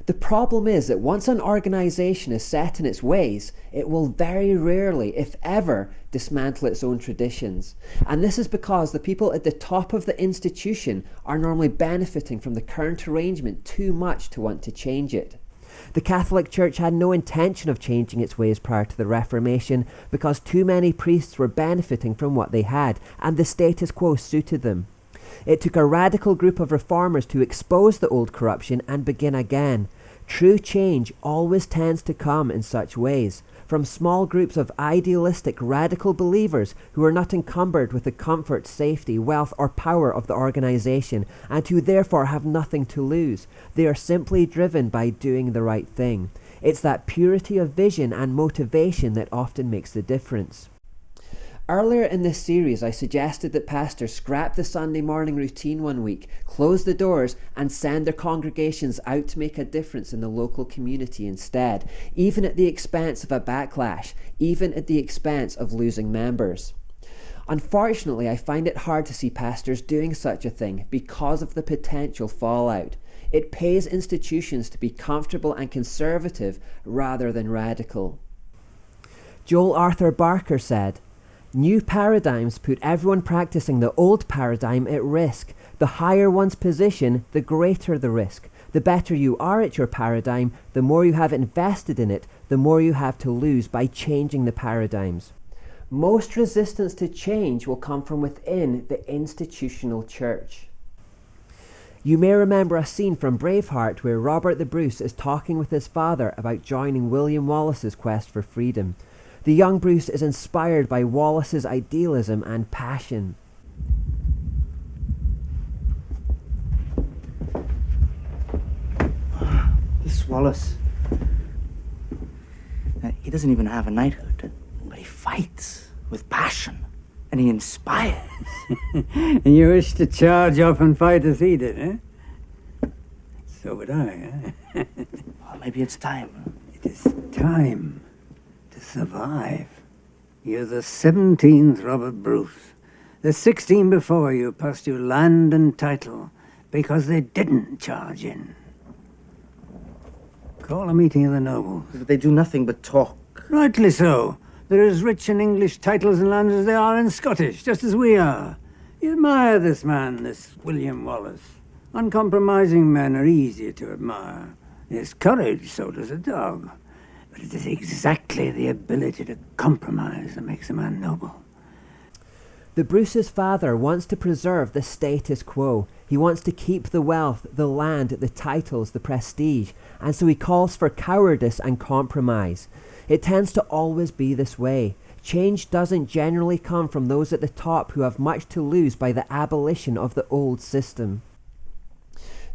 The problem is that once an organisation is set in its ways, it will very rarely, if ever, dismantle its own traditions. And this is because the people at the top of the institution are normally benefiting from the current arrangement too much to want to change it. The Catholic Church had no intention of changing its ways prior to the Reformation because too many priests were benefiting from what they had, and the status quo suited them. It took a radical group of reformers to expose the old corruption and begin again. True change always tends to come in such ways, from small groups of idealistic radical believers who are not encumbered with the comfort, safety, wealth or power of the organization, and who therefore have nothing to lose. They are simply driven by doing the right thing. It's that purity of vision and motivation that often makes the difference. Earlier in this series, I suggested that pastors scrap the Sunday morning routine one week, close the doors, and send their congregations out to make a difference in the local community instead, even at the expense of a backlash, even at the expense of losing members. Unfortunately, I find it hard to see pastors doing such a thing because of the potential fallout. It pays institutions to be comfortable and conservative rather than radical. Joel Arthur Barker said, "New paradigms put everyone practicing the old paradigm at risk. The higher one's position, the greater the risk. The better you are at your paradigm, the more you have invested in it, the more you have to lose by changing the paradigms." Most resistance to change will come from within the institutional church. You may remember a scene from Braveheart where Robert the Bruce is talking with his father about joining William Wallace's quest for freedom. The young Bruce is inspired by Wallace's idealism and passion. This Wallace, he doesn't even have a knighthood, but he fights with passion, and he inspires. And you wish to charge off and fight as he did, eh? So would I, eh? Well, maybe it's time. It is time to survive. You're the 17th Robert Bruce. The 16 before you passed you land and title because they didn't charge in. Call a meeting of the nobles. They do nothing but talk. Rightly so. They're as rich in English titles and lands as they are in Scottish, just as we are. You admire this man, this William Wallace. Uncompromising men are easier to admire. His courage, so does a dog. But it is exactly the ability to compromise that makes a man noble. The Bruce's father wants to preserve the status quo. He wants to keep the wealth, the land, the titles, the prestige, and so he calls for cowardice and compromise. It tends to always be this way. Change doesn't generally come from those at the top who have much to lose by the abolition of the old system.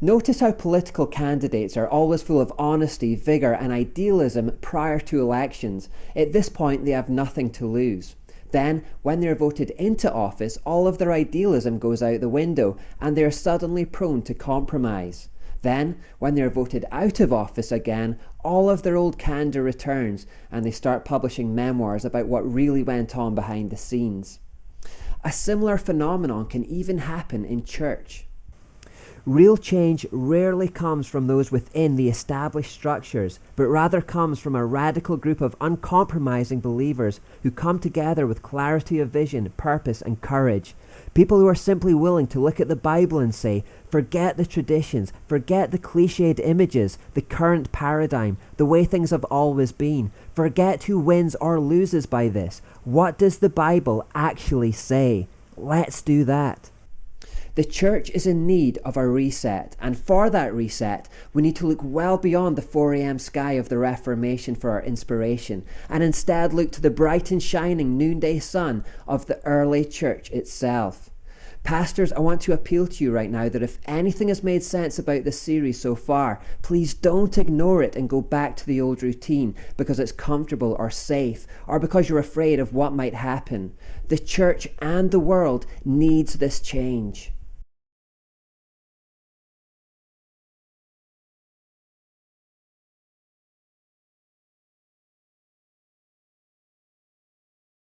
Notice how political candidates are always full of honesty, vigour and idealism prior to elections. At this point, they have nothing to lose. Then, when they're voted into office, all of their idealism goes out the window and they're suddenly prone to compromise. Then, when they're voted out of office again, all of their old candour returns and they start publishing memoirs about what really went on behind the scenes. A similar phenomenon can even happen in church. Real change rarely comes from those within the established structures, but rather comes from a radical group of uncompromising believers who come together with clarity of vision, purpose and courage. People who are simply willing to look at the Bible and say, forget the traditions, forget the cliched images, the current paradigm, the way things have always been. Forget who wins or loses by this. What does the Bible actually say? Let's do that. The church is in need of a reset, and for that reset, we need to look well beyond the 4 a.m. sky of the Reformation for our inspiration, and instead look to the bright and shining noonday sun of the early church itself. Pastors, I want to appeal to you right now that if anything has made sense about this series so far, please don't ignore it and go back to the old routine because it's comfortable or safe, or because you're afraid of what might happen. The church and the world needs this change.